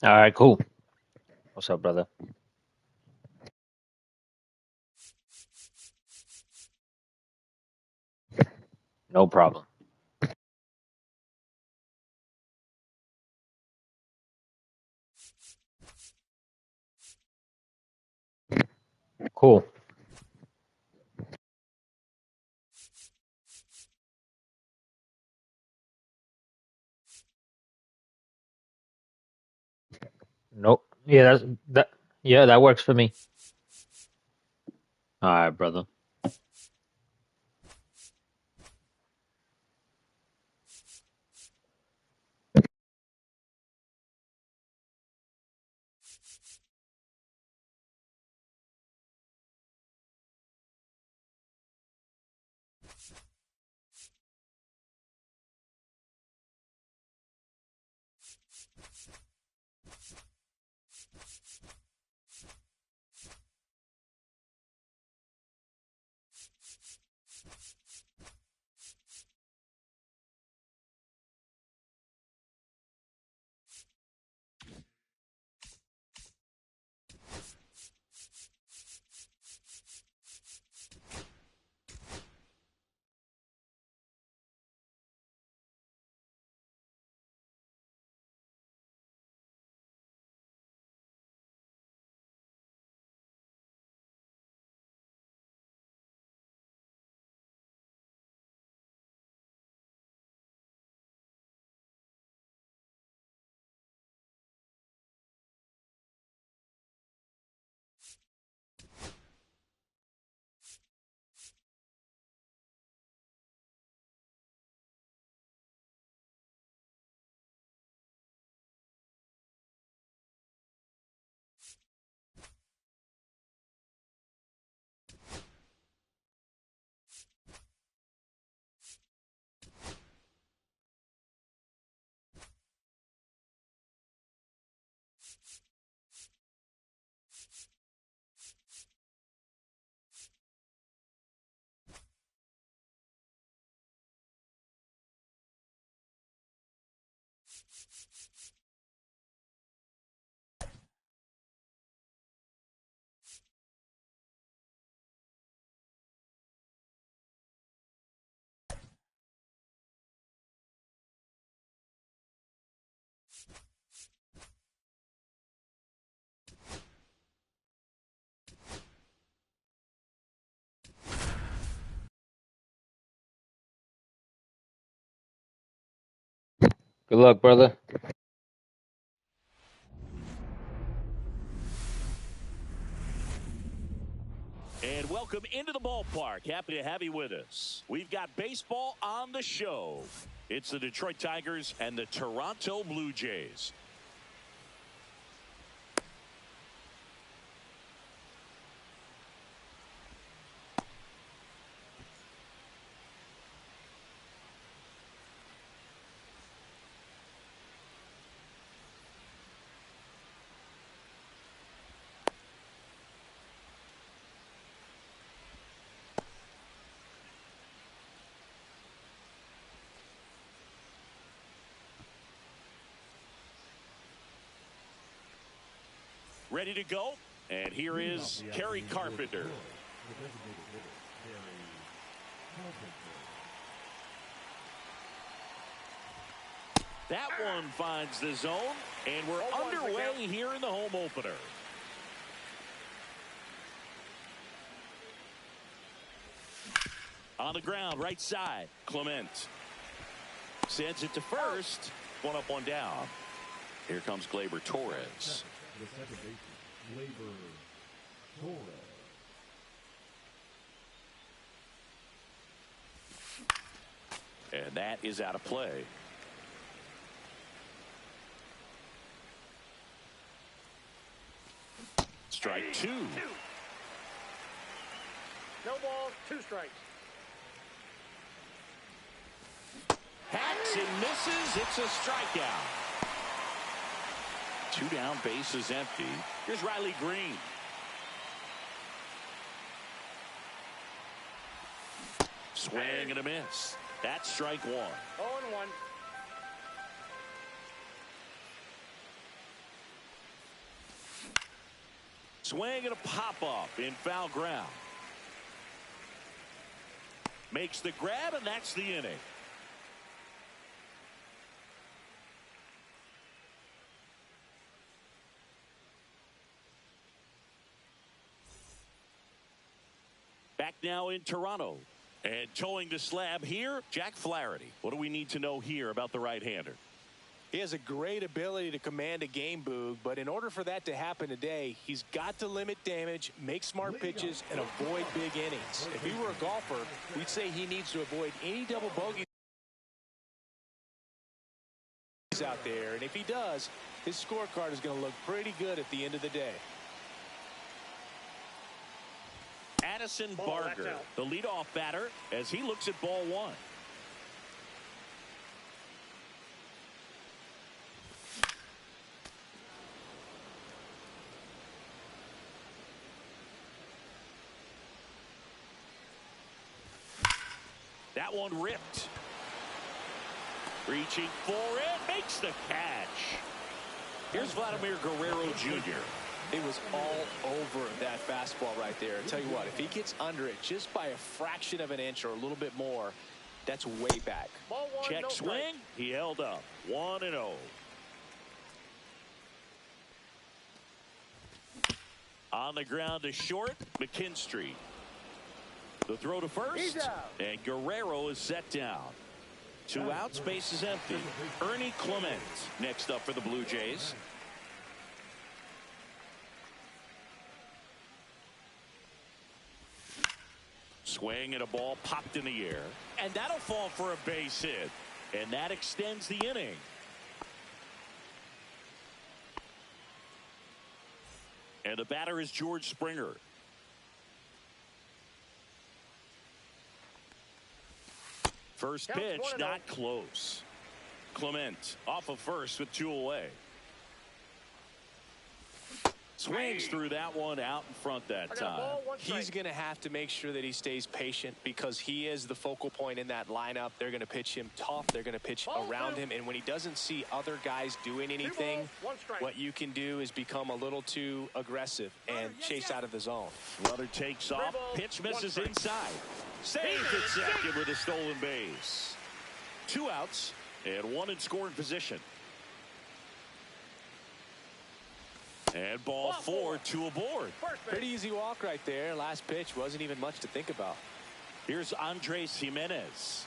All right, cool. What's up, brother? No problem. Cool. Nope. Yeah, that. Yeah, that works for me. All right, brother. Good luck, brother. And welcome into the ballpark. Happy to have you with us. We've got baseball on the show. It's the Detroit Tigers and the Toronto Blue Jays. Ready to go, and here is Kerry Carpenter. That one finds the zone, and we're underway here in the home opener. On the ground, right side, Clement sends it to first. One up, one down. Here comes Gleyber Torres. The second baseman, Gleyber Torres. And that is out of play. Strike two. No balls, 2 strikes. Hacks and misses. It's a strikeout. 2 down, bases empty. Here's Riley Green. Swing and a miss. That's strike 1. 0-1. Swing and a pop-up in foul ground. Makes the grab, and that's the inning. Back now in Toronto. And towing the slab here, Jack Flaherty. What do we need to know here about the right-hander? He has a great ability to command a game, Boog, but in order for that to happen today, he's got to limit damage, make smart pitches, and avoid big innings. If he were a golfer, we'd say he needs to avoid any double bogeys out there, and if he does, his scorecard is going to look pretty good at the end of the day. Addison Barger, the leadoff batter, as he looks at ball 1. That one ripped. Reaching for it, makes the catch. Here's Vladimir Guerrero Jr. It was all over that fastball right there. I tell you what, if he gets under it just by a fraction of an inch or a little bit more, that's way back. Ball 1, Check no swing. strike. He held up. 1-0. On the ground to short, McKinstry. The throw to first, He's out. and Guerrero is set down. 2 outs, base is empty. Ernie Clement next up for the Blue Jays. Swing and a ball popped in the air, and that'll fall for a base hit, and that extends the inning. And the batter is George Springer. First Counts pitch 1-0. not close. Clement off of first with 2 away. Swings through that one out in front that I got a time. ball, 1 strike. He's going to have to make sure that he stays patient because he is the focal point in that lineup. They're going to pitch him tough. They're going to pitch Ball around 2. him. And when he doesn't see other guys doing 2 anything, balls, 1 strike. what you can do is become a little too aggressive and chase out of the zone. Brother takes off. balls, Pitch 1 misses strike. inside. Safe at second with a stolen base. 2 outs and 1 in scoring position. And ball 4, 2 aboard. First base. Pretty easy walk right there. Last pitch wasn't even much to think about. Here's Andres Jimenez.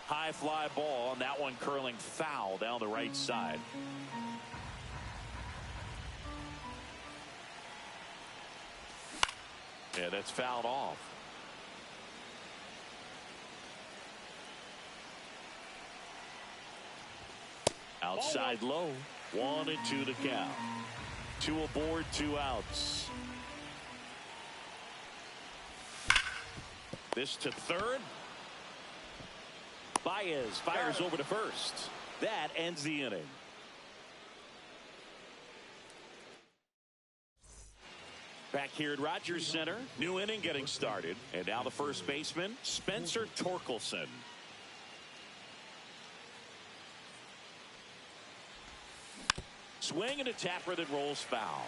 High fly ball, and that one curling foul down the right side. And that's fouled off. Outside low. 1-2 to count. 2 aboard, 2 outs. This to third. Baez fires over to first. That ends the inning. Back here at Rogers Center, new inning getting started. And now the first baseman, Spencer Torkelson. Swing and a tapper that rolls foul.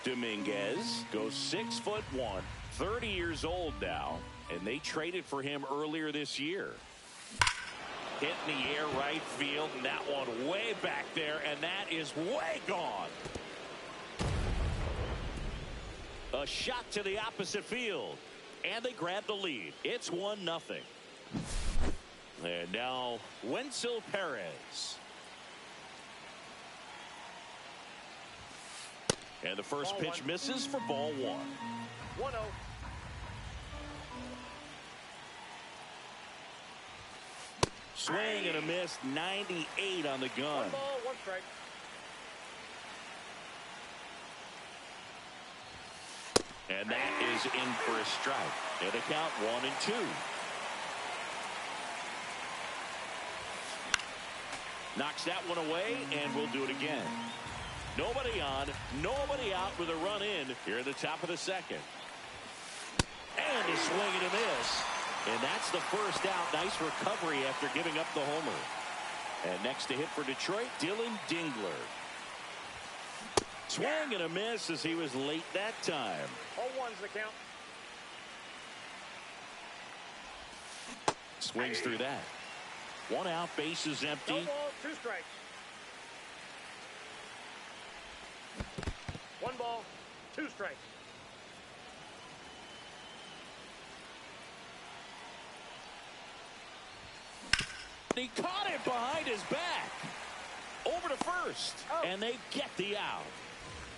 Dominguez goes 6'1", 30 years old now, and they traded for him earlier this year. Hit in the air right field, and that one way back there, and that is way gone. A shot to the opposite field, and they grab the lead. It's 1-0. And now Wenzel Perez. And the first pitch misses for ball 1. 1-0. Swing and a miss, 98 on the gun. 1 ball, 1 strike. And that is in for a strike. And the count 1-2. Knocks that one away, and we'll do it again. Nobody on, nobody out with a run in here at the top of the second. And a swing and a miss. And that's the first out. Nice recovery after giving up the homer. And next to hit for Detroit, Dylan Dingler. Swing and a miss as he was late that time. 0-1's the count. Swings through that. 1 out, bases empty. No ball, 2 strikes. 1 ball, 2 strikes. He caught it behind his back. Over to first. And they get the out.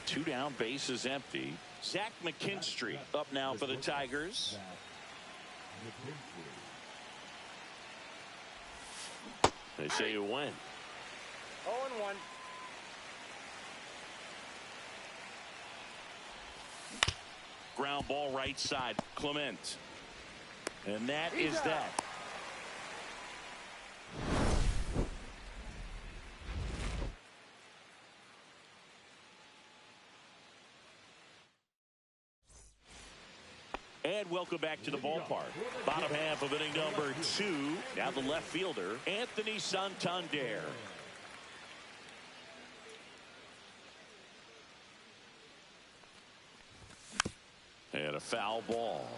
2 down, bases empty. Zach McKinstry up now for the Tigers. They say you win. 0-1. Ground ball right side. Clement. And that is that. And welcome back to the ballpark. Bottom half of inning number 2. Now the left fielder, Anthony Santander. And a foul ball.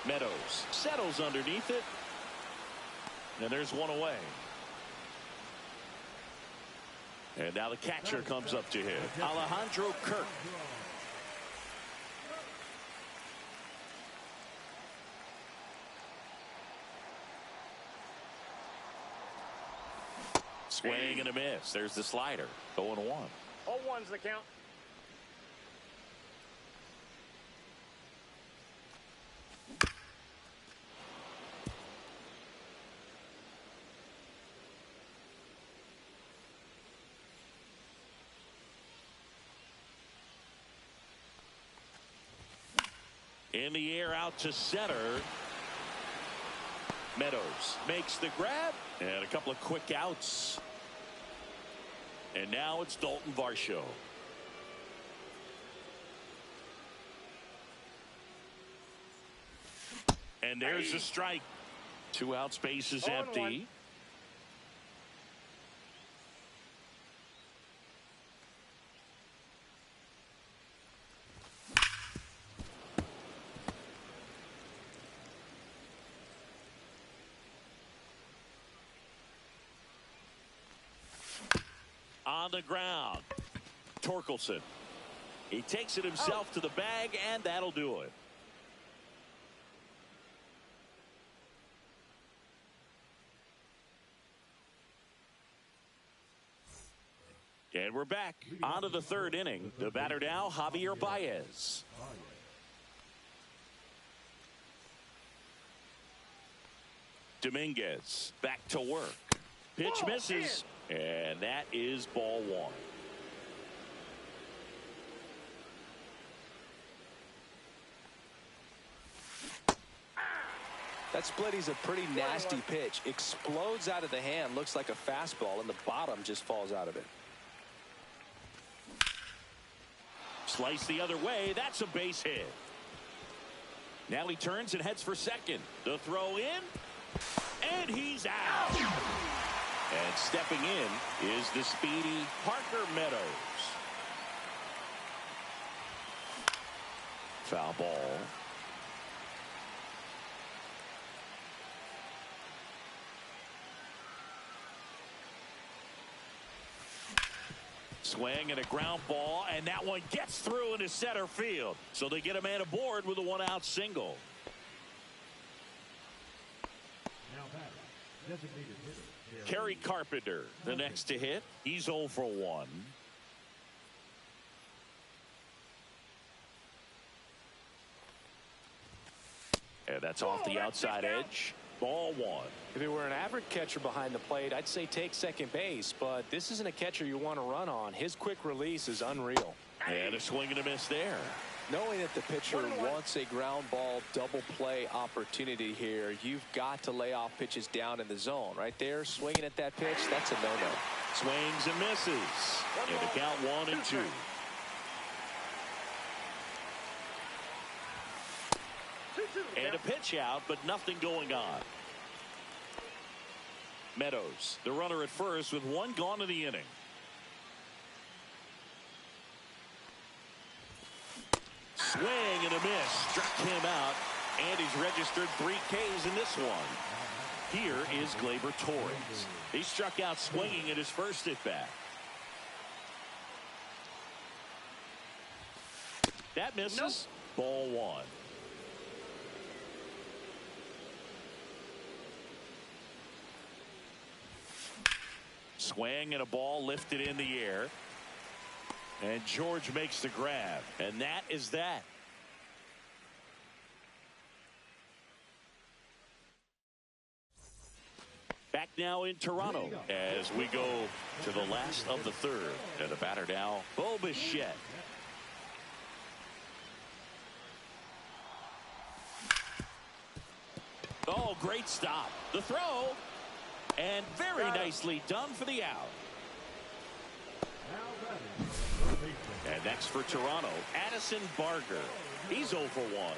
Meadows settles underneath it. And there's one away. And now the catcher comes up to hit. Alejandro Kirk. Swing and a miss. There's the slider. 0-1. 0-1's the count. In the air out to center. Meadows makes the grab. And a couple of quick outs. And now it's Dalton Varsho. And there's a strike. 2 outs, bases empty. On the ground. Torkelson. He takes it himself to the bag, and that'll do it. And we're back on to the third inning. The batter now, Javier Baez. Dominguez back to work. Pitch misses. And that is ball one. That splitty's a pretty nasty pitch. Explodes out of the hand. Looks like a fastball, and the bottom just falls out of it. Slice the other way. That's a base hit. Now he turns and heads for second. The throw in. And he's out. And stepping in is the speedy Parker Meadows. Foul ball. Swing and a ground ball, and that one gets through into center field. So they get a man aboard with a one-out single. Now batter, designated hitter. Kerry Carpenter, the next to hit. He's 0 for 1. And that's off the outside edge. Ball one. If it were an average catcher behind the plate, I'd say take second base, but this isn't a catcher you want to run on. His quick release is unreal. And a swing and a miss there. Knowing that the pitcher wants a ground ball double play opportunity here, you've got to lay off pitches down in the zone. Right there, swinging at that pitch, that's a no-no. Swings and misses. And the count 1-2. And a pitch out, but nothing going on. Meadows, the runner at first with one gone in the inning. Swing and a miss. Struck him out, and he's registered 3 Ks in this one. Here is Gleyber Torres. He struck out swinging at his first at bat. That misses. Ball one. Swing and a ball lifted in the air. And George makes the grab. And that is that. Back now in Toronto as we go to the last of the third. And the batter now, Bo Bichette. Oh, great stop. The throw. And very nicely done for the out. And next for Toronto, Addison Barger. He's 0 for 1.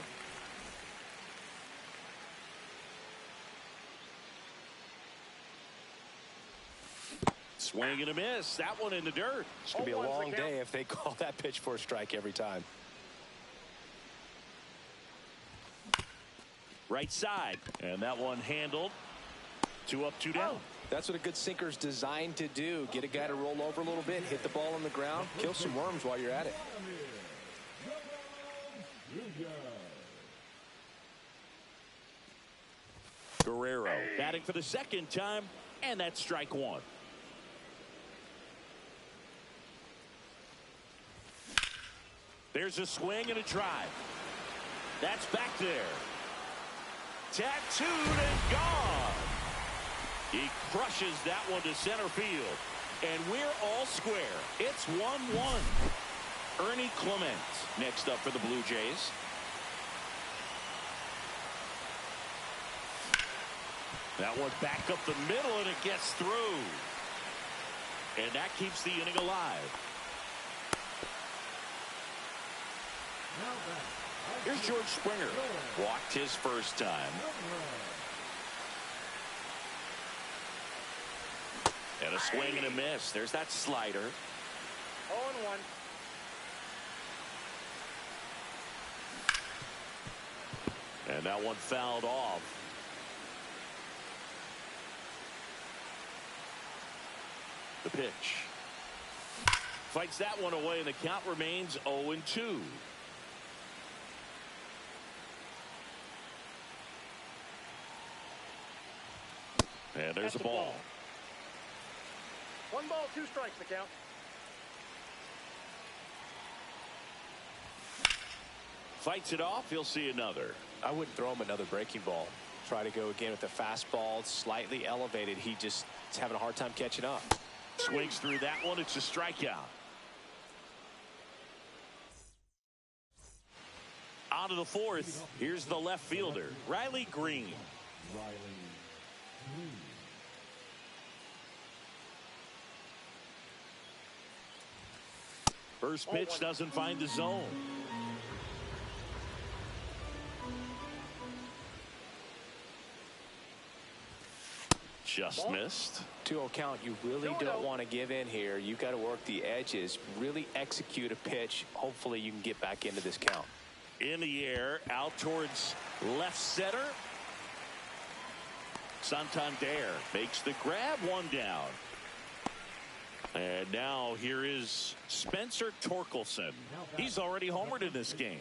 Swing and a miss. That one in the dirt. It's going to be a long day if they call that pitch for a strike every time. Right side. And that one handled. 2 up, 2 down. That's what a good sinker's designed to do. Get a guy to roll over a little bit, hit the ball on the ground, kill some worms while you're at it. Guerrero batting for the second time, and that's strike one. There's a swing and a drive. That's back there. Tattooed and gone. He crushes that one to center field. And we're all square. It's 1-1. Ernie Clement next up for the Blue Jays. That one back up the middle, and it gets through. And that keeps the inning alive. Here's George Springer. Walked his first time. And a swing and a miss. There's that slider. 0-1. And that one fouled off. The pitch. Fights that one away, and the count remains 0-2. And there's a ball. 1 ball, 2 strikes, the count. fights it off. He'll see another. I wouldn't throw him another breaking ball. Try to go again with the fastball, slightly elevated. He just is having a hard time catching up. Swings through that one. It's a strikeout. On to the fourth. Here's the left fielder, Riley Green. First pitch doesn't find the zone. Just missed. 2-0 count. You really don't want to give in here. You've got to work the edges, really execute a pitch. Hopefully you can get back into this count. In the air, out towards left center. Santander makes the grab, one down. And now here is Spencer Torkelson. He's already homered in this game.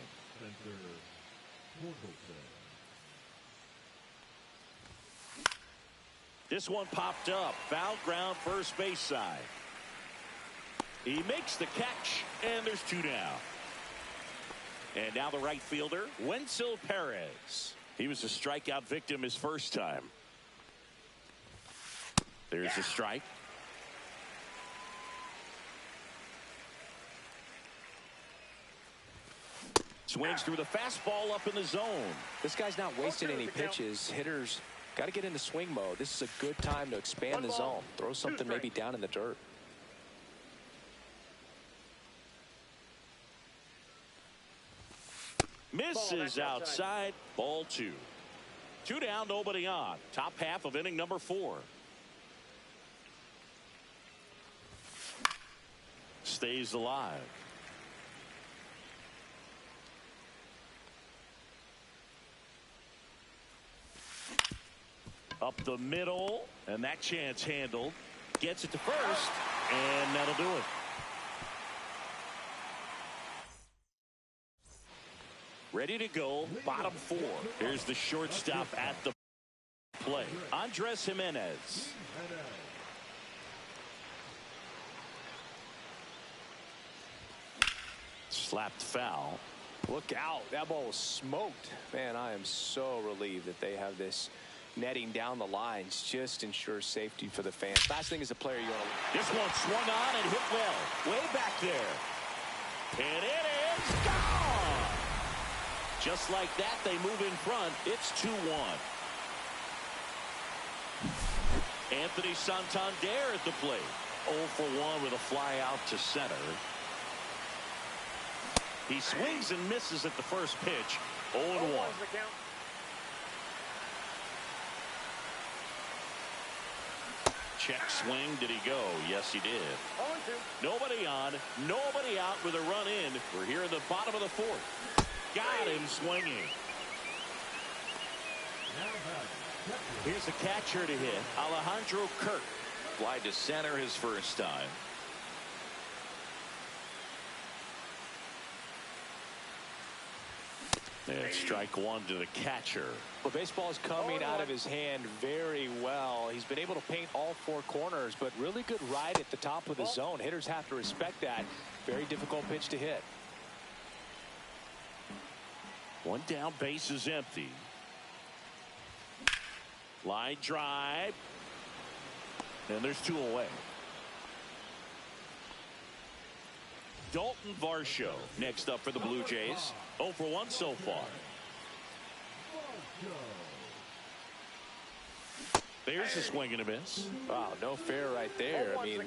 This one popped up. Foul ground, first base side. He makes the catch, and there's two down. And now the right fielder, Wenzel Perez. He was a strikeout victim his first time. There's a strike. Swings through the fastball up in the zone. This guy's not wasting any pitches. Hitters got to get into swing mode. This is a good time to expand the zone. Throw something maybe down in the dirt. Misses outside. Ball two. Two down, nobody on. Top half of inning number 4. Stays alive. Up the middle, and that chance handled. Gets it to first, and that'll do it. Ready to go, bottom 4. Here's the shortstop at the plate, Andres Jimenez. Slapped foul. Look out. That ball was smoked. Man, I am so relieved that they have this netting down the lines. Just ensures safety for the fans. Last thing as a player you want to... This one swung on and hit well. Way back there. And it is gone. Just like that, they move in front. It's 2-1. Anthony Santander at the plate. 0 for 1 with a fly out to center. He swings and misses at the first pitch. 0-1. Check swing. Did he go? Yes, he did. Nobody on, nobody out with a run in. We're here in the bottom of the 4th. Got him swinging. Here's the catcher to hit, Alejandro Kirk. Fly to center his first time. And strike 1 to the catcher. Well, baseball is coming out of his hand very well. He's been able to paint all 4 corners, but really good ride at the top of the zone. Hitters have to respect that. Very difficult pitch to hit. 1 down, base is empty. Line drive. And there's 2 away. Dalton Varsho next up for the Blue Jays. 0 for 1 so far. There's a swing and a miss. Wow, no fair right there. I mean,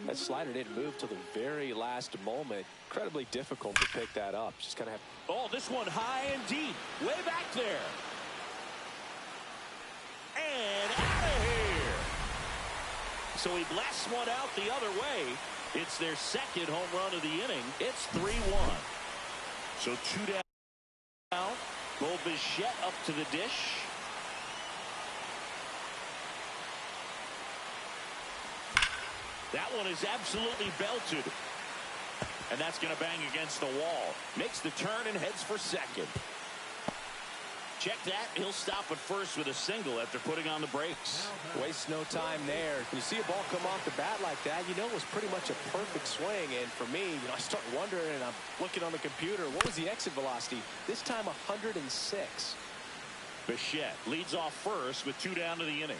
that slider didn't move till the very last moment. Incredibly difficult to pick that up. Just kind of have... Oh, this one high and deep. Way back there. And out of here. So he blasts one out the other way. It's their second home run of the inning. It's 3-1. So 2 down. Bo Bichette up to the dish. That one is absolutely belted. And that's going to bang against the wall. Makes the turn and heads for second. Check that. He'll stop at first with a single after putting on the brakes. Waste no time there. When you see a ball come off the bat like that, you know it was pretty much a perfect swing. And for me, I start wondering, and I'm looking on the computer, what was the exit velocity? This time 106. Bichette leads off first with 2 down to the inning.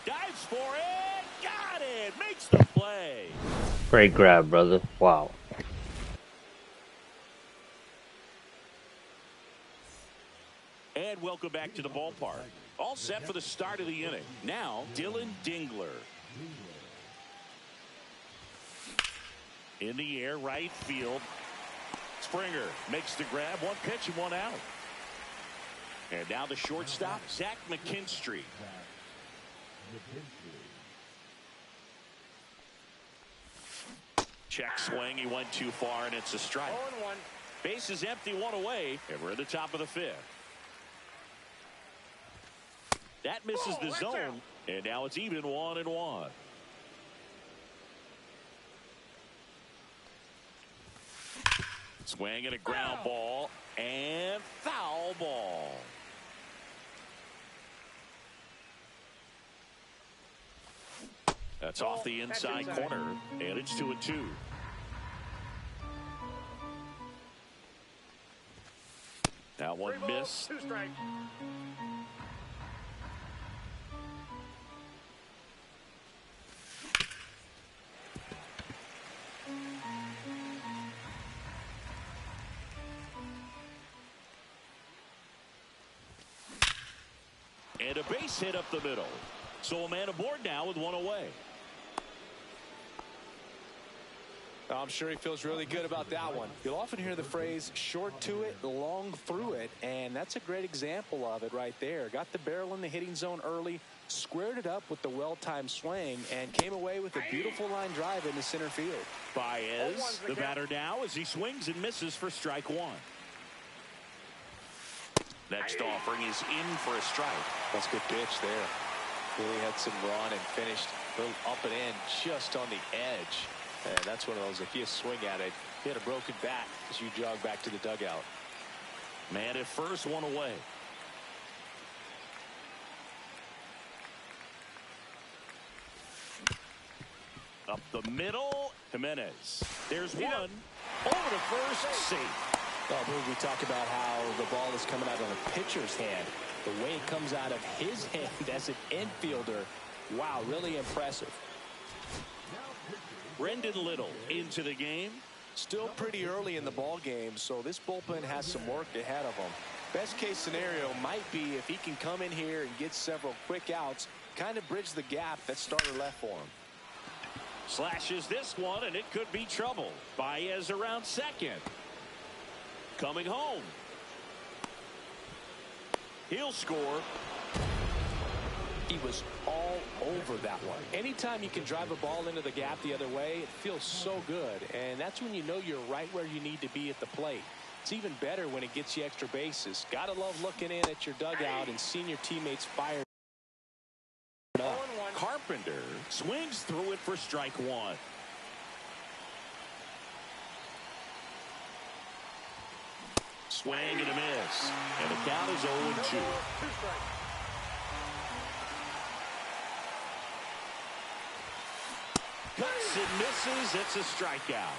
Dives for it. Got it. Makes the play. Great grab, brother. Wow. And welcome back to the ballpark. All set for the start of the inning. Now, Dylan Dingler. In the air, right field. Springer makes the grab. 1 pitch and 1 out. And now the shortstop, Zach McKinstry. Check swing. He went too far, and it's a strike. 0-1. Base is empty, 1 away, and we're at the top of the 5th. That misses the zone, and now it's even 1-1. Swing and a ground ball, and foul ball. That's off the inside corner, and it's 2-2. That one missed. 2 strikes. And a base hit up the middle. So a man aboard now with 1 away. I'm sure he feels really good about that one. You'll often hear the phrase short to it, long through it, and that's a great example of it right there. Got the barrel in the hitting zone early, squared it up with the well-timed swing, and came away with a beautiful line drive into center field. Baez, the batter now, as he swings and misses for strike 1. Next offering is in for a strike. That's a good pitch there. Really had some run and finished a little up and in just on the edge. And that's one of those, if you swing at it, you had a broken bat as you jog back to the dugout. Man at first, 1 away. Up the middle, Jimenez. There's one. Over to first, safe. Well, we talk about how the ball is coming out of the pitcher's hand. The way it comes out of his hand as an infielder, wow, really impressive. Brendan Little into the game. Still pretty early in the ball game, so this bullpen has some work ahead of him. Best case scenario might be if he can come in here and get several quick outs, kind of bridge the gap that starter left for him. Slashes this one, and it could be trouble. Baez around second. Coming home. He'll score. He was all over that one. Anytime you can drive a ball into the gap the other way, it feels so good. And that's when you know you're right where you need to be at the plate. It's even better when it gets you extra bases. Gotta love looking in at your dugout and seeing your teammates fired up. Carpenter swings through it for strike 1. Swing and a miss. And the count is 0-2. Cuts and misses. It's a strikeout.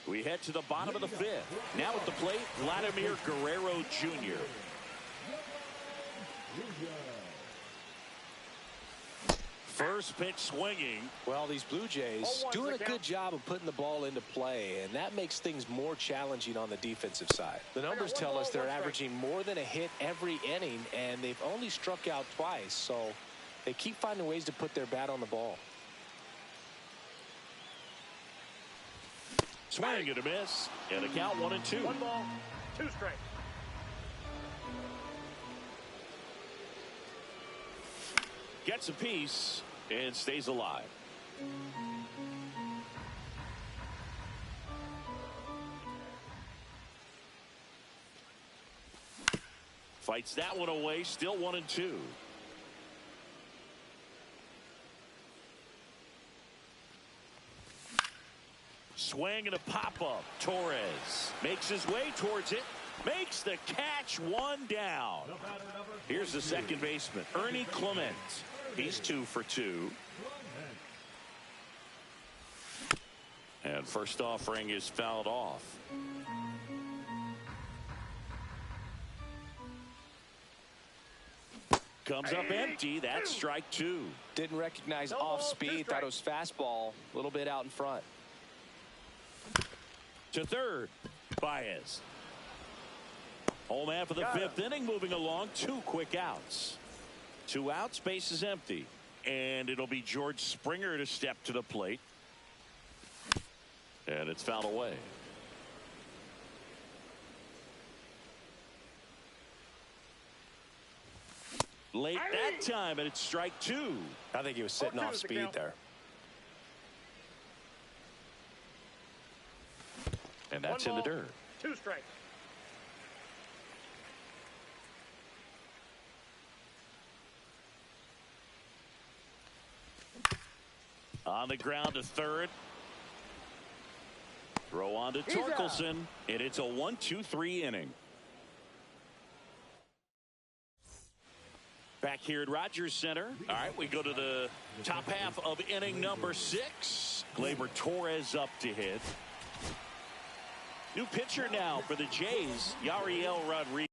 We head to the bottom of the 5th. Now at the plate, Vladimir Guerrero Jr. First pitch swinging. Well, these Blue Jays doing a good job of putting the ball into play, and that makes things more challenging on the defensive side. The numbers tell us they're averaging more than a hit every inning, and they've only struck out twice, so they keep finding ways to put their bat on the ball. Swing and a miss, and a count 1-2. 1 ball, 2 strikes. Gets a piece and stays alive. Fights that one away, still 1-2. Swing and a pop-up. Torres makes his way towards it. Makes the catch, one down. Here's the second baseman, Ernie Clement. He's 2 for 2. And first offering is fouled off. Comes up empty. That's strike 2. Didn't recognize off speed. Thought it was fastball. A little bit out in front. To third. Baez. Home half of the fifth inning, moving along. 2 quick outs. 2 outs, base is empty. And it'll be George Springer to step to the plate. And it's fouled away. Late that time, and it's strike 2. I think he was sitting off speed there. And that's in the dirt. 2 strikes. On the ground to third. Throw on to Torkelson, and it's a 1-2-3 inning. Back here at Rogers Center. All right, we go to the top half of inning number 6. Gleyber Torres up to hit. New pitcher now for the Jays, Yariel Rodriguez.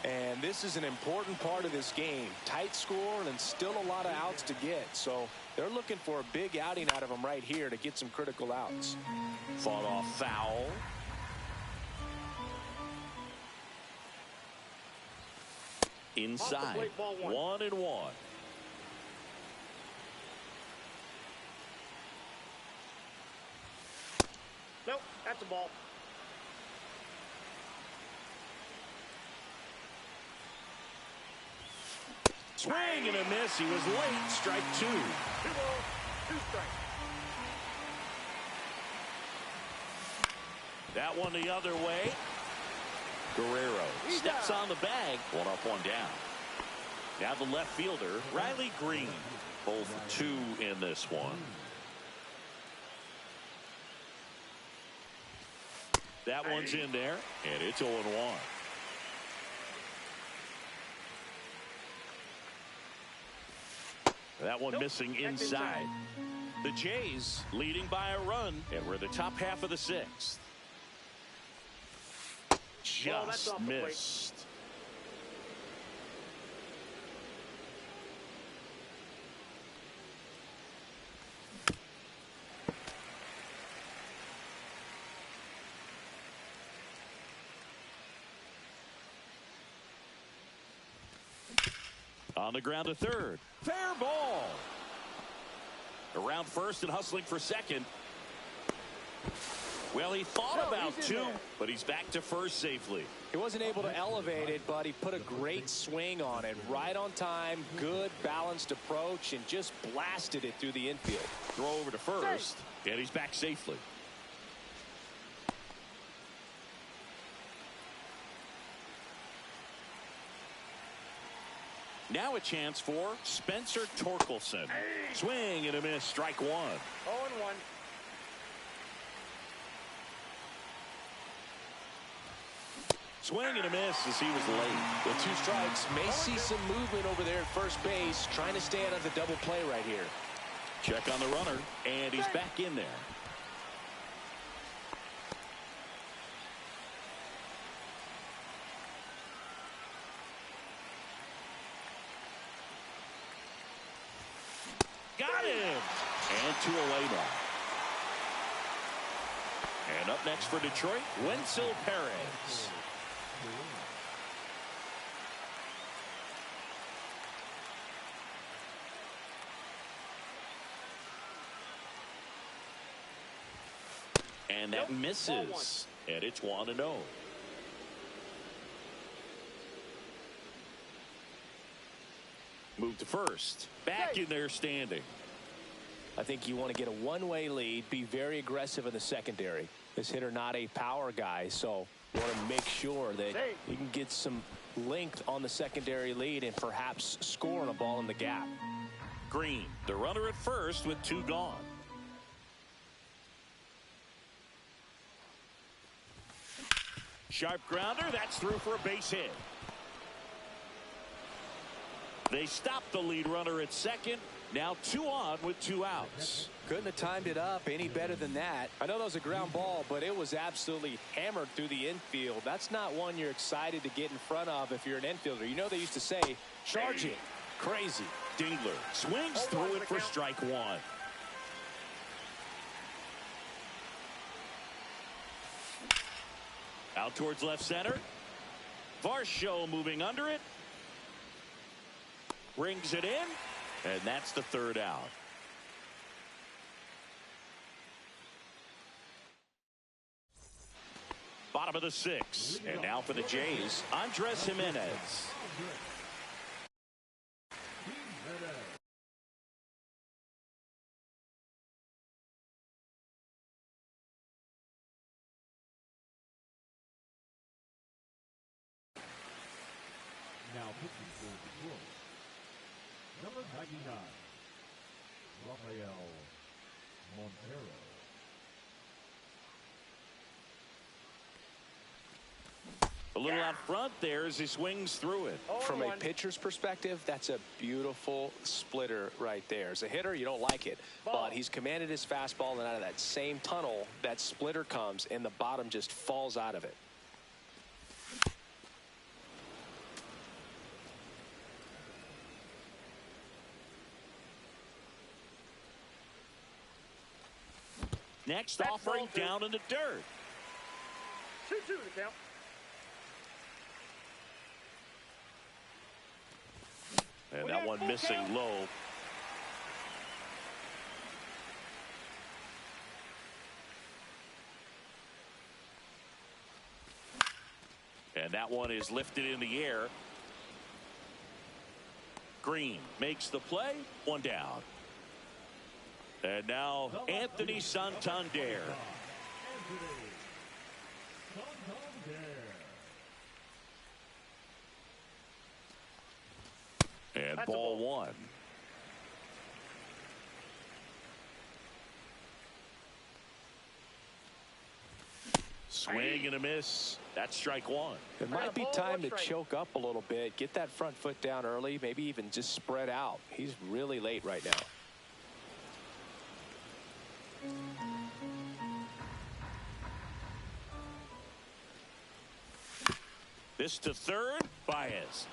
And this is an important part of this game. Tight score and still a lot of outs to get. So they're looking for a big outing out of them right here to get some critical outs. Fought off foul. Inside. 1-1. Nope, that's a ball. Swing and a miss. He was late. Strike 2. 2 balls, 2 strikes. That one the other way. Guerrero steps on the bag. 1 up, 1 down. Now the left fielder, Riley Green. Both 2 in this one. That one's in there, and it's 0-1. That one missing inside. The Jays leading by a run, and we're the top half of the 6th. Just missed. On the ground to third. Fair ball. Around first and hustling for second. Well, he thought about 2, but he's back to first safely. He wasn't able to elevate it, but he put a great swing on it. Right on time, good balanced approach, and just blasted it through the infield. Throw over to first, and he's back safely. Now a chance for Spencer Torkelson. Swing and a miss, strike 1. 0-1. Swing and a miss as he was late. With 2 strikes, may see some movement over there at first base, trying to stay out of the double play right here. Check on the runner, and he's back in there. Got him! And 2 away now. And up next for Detroit, Wenzel Perez. And that misses. And it's 1-0. Move to first. Back in there standing. I think you want to get a one-way lead, be very aggressive in the secondary. This hitter not a power guy, so you want to make sure that you can get some length on the secondary lead and perhaps score on a ball in the gap. Green, the runner at first with 2 gone. Sharp grounder. That's through for a base hit. They stop the lead runner at second. Now 2 on with 2 outs. Couldn't have timed it up any better than that. I know that was a ground ball, but it was absolutely hammered through the infield. That's not one you're excited to get in front of if you're an infielder. You know they used to say, charge it. Crazy. Dingler swings through it for strike 1. Out towards left center. Varsho moving under it. Rings it in. And that's the 3rd out. Bottom of the 6th. And now for the Jays, Andres Jimenez. Now pitching for Detroit, number 99, Rafael Montero. A little out front there as he swings through it. From a pitcher's perspective, that's a beautiful splitter right there. As a hitter, you don't like it, but he's commanded his fastball, and out of that same tunnel, that splitter comes, and the bottom just falls out of it. Next offering down in the dirt. 2-2 the count. And that one missing low. And that one is lifted in the air. Green makes the play. 1 down. And now Anthony Santander. And ball 1. Swing and a miss. That's strike 1. It might be time to choke up a little bit, get that front foot down early, maybe even just spread out. He's really late right now. This to third. Baez.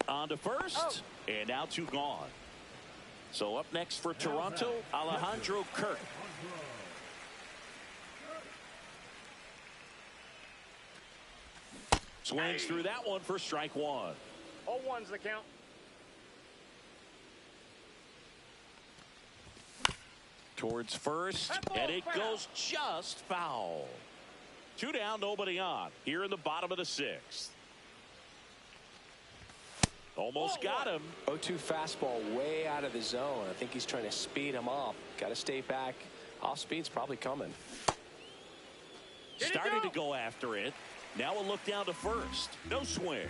On to first. And now 2 gone. So up next for Toronto, Alejandro Kirk. Swings through that one for strike 1. 0-1's the count. Towards first, and it goes just foul. 2 down, nobody on. Here in the bottom of the 6th. Almost got him. 0-2 fastball way out of the zone. I think he's trying to speed him up. Got to stay back. Off speed's probably coming. Starting to go after it. Now a look down to first. No swing.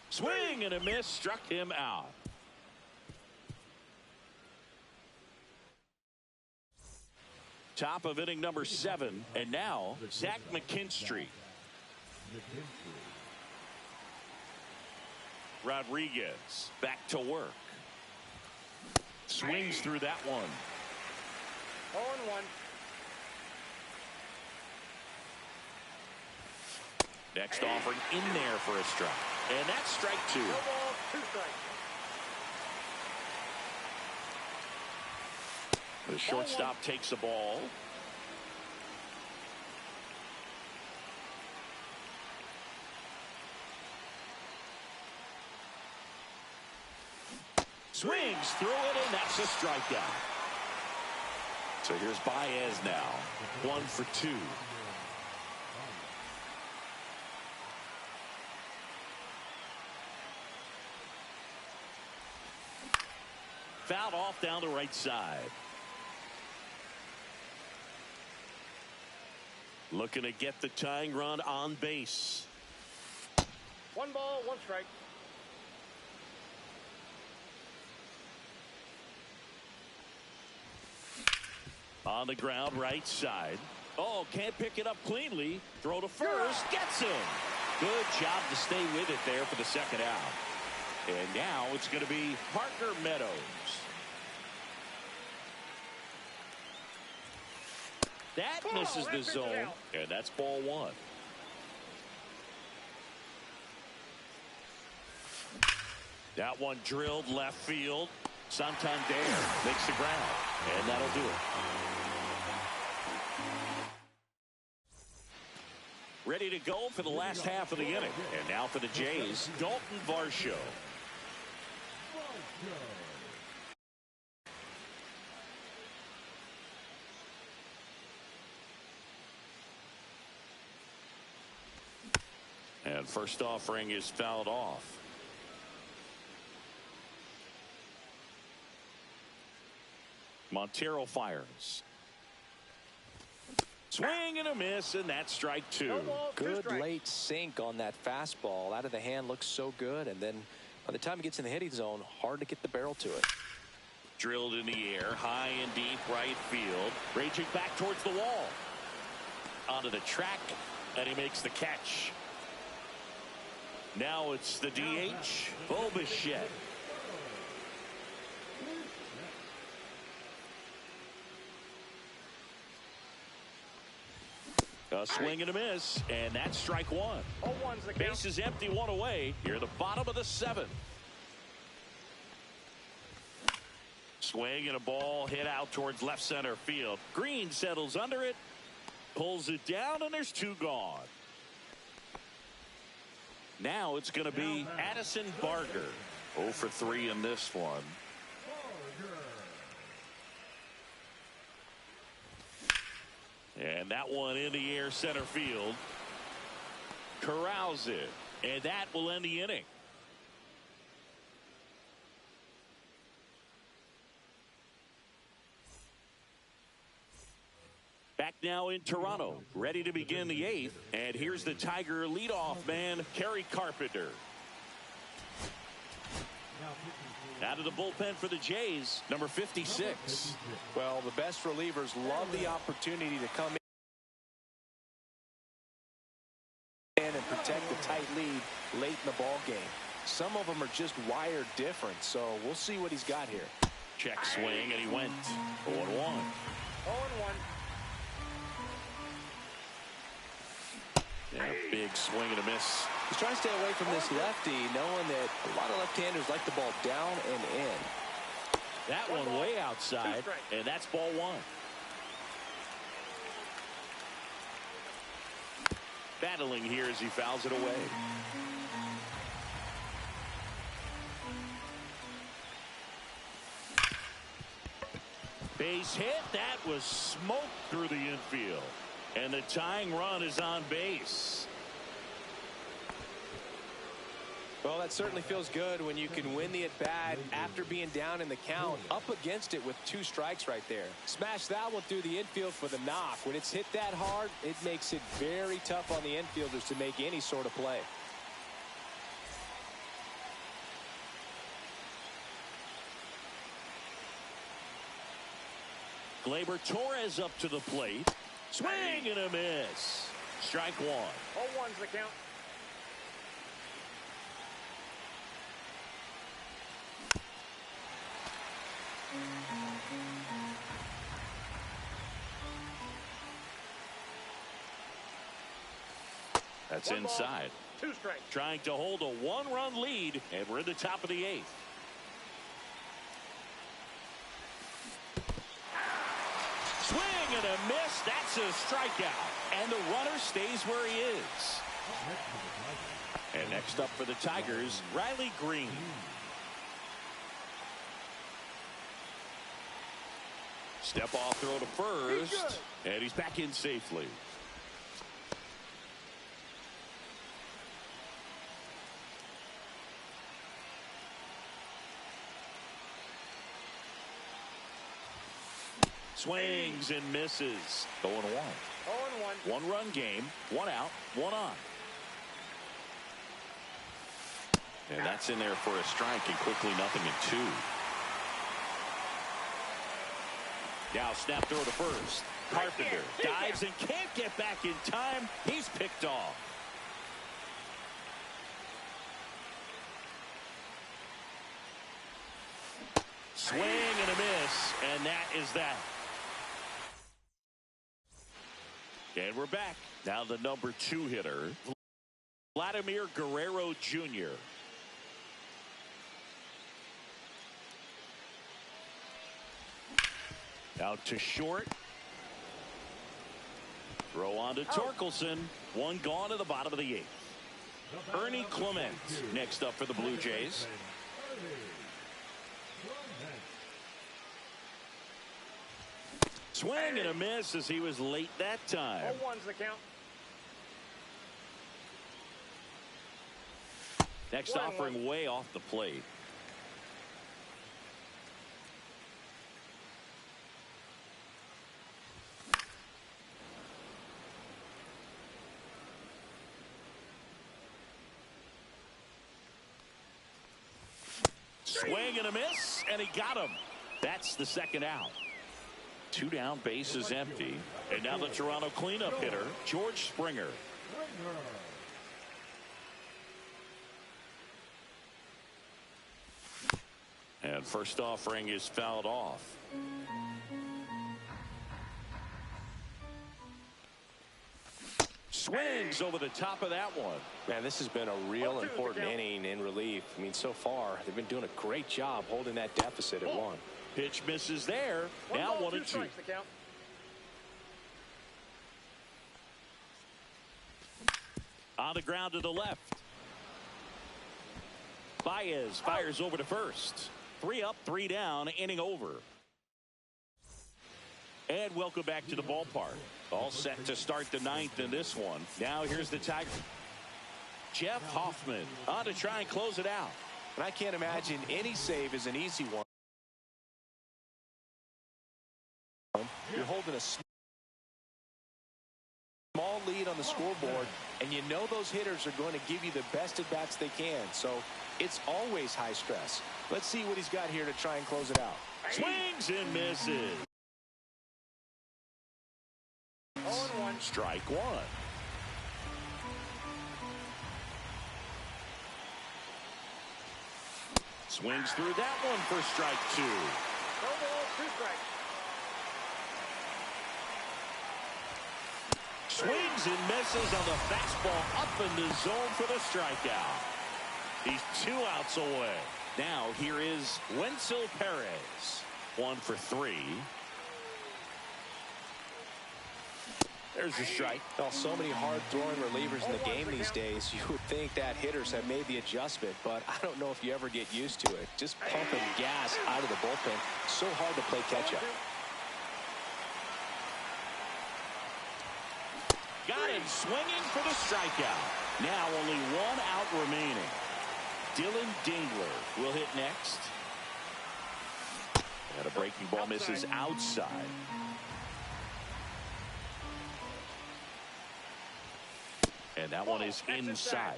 Swing and a miss. Struck him out. Top of inning number 7. And now Zach McKinstry. Rodriguez back to work. Swings through that one. 0-1. Next offering in there for a strike. And that's strike 2. No ball, 2 strikes. The shortstop takes the ball. Swings through it, and that's a strikeout. So here's Baez now. 1 for 2. Fouled off down the right side. Looking to get the tying run on base. 1 ball, 1 strike. On the ground, right side. Oh, can't pick it up cleanly. Throw to first. Gets him. Good job to stay with it there for the second out. And now it's going to be Parker Meadows. That misses the zone, and that's ball one. That one drilled left field. Santander makes the ground, and that'll do it. Ready to go for the last half of the inning. And now for the Jays, Dalton Varsho. And first offering is fouled off. Montero fires. Swing and a miss, and that's strike two. Good late sink on that fastball. Out of the hand, looks so good, and then by the time it gets in the hitting zone, hard to get the barrel to it. Drilled in the air, high and deep right field. Raging back towards the wall. Onto the track, and he makes the catch. Now it's the DH, Bobichette. A swing and a miss, and that's strike one. Base is empty, one away. Here at the bottom of the seventh. Swing and a ball hit out towards left center field. Green settles under it, pulls it down, and there's two gone. Now it's going to be Addison Barger. 0 for 3 in this one. And that one in the air center field. Corrals it. And that will end the inning. Back now in Toronto, ready to begin the eighth. And here's the Tiger leadoff man, Kerry Carpenter. Out of the bullpen for the Jays, number 56. Well, the best relievers love the opportunity to come in and protect the tight lead late in the ball game. Some of them are just wired different, so we'll see what he's got here. Check swing, and he went 0-1. 0-1. And a big swing and a miss. He's trying to stay away from this lefty, knowing that a lot of left-handers like the ball down and in. That one way outside, and that's ball one. Battling here as he fouls it away. Base hit. That was smoked through the infield. And the tying run is on base. Well, that certainly feels good when you can win the at-bat after being down in the count, up against it with 2 strikes right there. Smash that one through the infield for the knock. When it's hit that hard, it makes it very tough on the infielders to make any sort of play. Gleyber Torres up to the plate. Swing and a miss. Strike one. 0-1's the count. That's 1 ball, inside. 2 strikes. Trying to hold a 1-run lead, and we're in the top of the 8th. Swing and a miss. That's a strikeout. And the runner stays where he is. And next up for the Tigers, Riley Green. Step off throw to first. And he's back in safely. Swings and misses. 0-1. 0-1. 1-run game. 1 out. 1 on. And that's in there for a strike, and quickly 0-2. Now snap throw to first. Carpenter dives and can't get back in time. He's picked off. Swing and a miss, and that is that. And we're back. Now the number 2 hitter, Vladimir Guerrero Jr. Out to short. Throw on to Torkelson. One gone to the bottom of the 8th. Ernie Clement next up for the Blue Jays. Swing and a miss as he was late that time. 0-1's the count. Next offering way off the plate. Swing and a miss, and he got him. That's the second out. 2 down, base is empty. And now the Toronto cleanup hitter, George Springer. And first offering is fouled off. Swings over the top of that one. Man, this has been a real important inning in relief. I mean, so far, they've been doing a great job holding that deficit at 1. Pitch misses there. Now 1-2. On the ground to the left. Baez fires over to first. 3 up, 3 down, inning over. And welcome back to the ballpark. All set to start the 9th in this one. Now here's the Tiger. Jeff Hoffman on to try and close it out. And I can't imagine any save is an easy one. You're holding a small lead on the scoreboard, and you know those hitters are going to give you the best at bats they can. So it's always high stress. Let's see what he's got here to try and close it out. Swings and misses. 0-1. Strike 1. Swings through that one for strike 2. No ball, 2 strikes. Swings and misses on the fastball up in the zone for the strikeout. He's 2 outs away. Now here is Wenzel Perez. 1 for 3. There's a strike. Well, so many hard-throwing relievers in the game these days. You would think that hitters have made the adjustment, but I don't know if you ever get used to it. Just pumping gas out of the bullpen. So hard to play catch-up. Got him swinging for the strikeout. Now only 1 out remaining. Dylan Dingler will hit next. And a breaking ball misses outside. And that one is inside.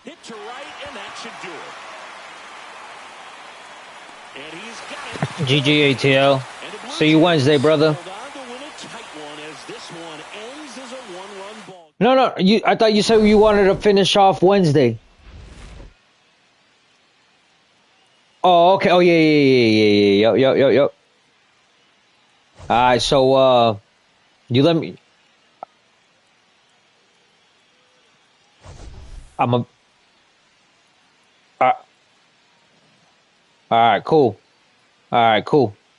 Hit to right, and that should do it. And he's got it. GG ATL. See you Wednesday, brother. No, I thought you said you wanted to finish off Wednesday. Oh, okay. Oh, yeah. Yep. All right, so you let me. All right, cool.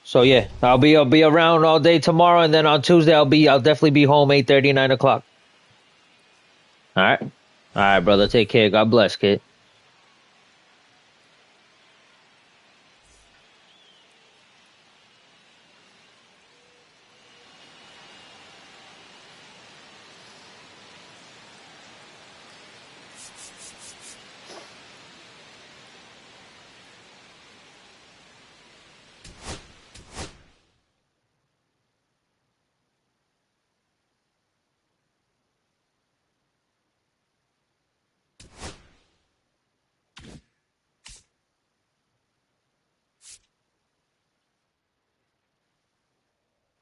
So yeah, I'll be around all day tomorrow, and then on Tuesday I'll definitely be home 8:30, 9 o'clock. All right, brother. Take care. God bless, kid.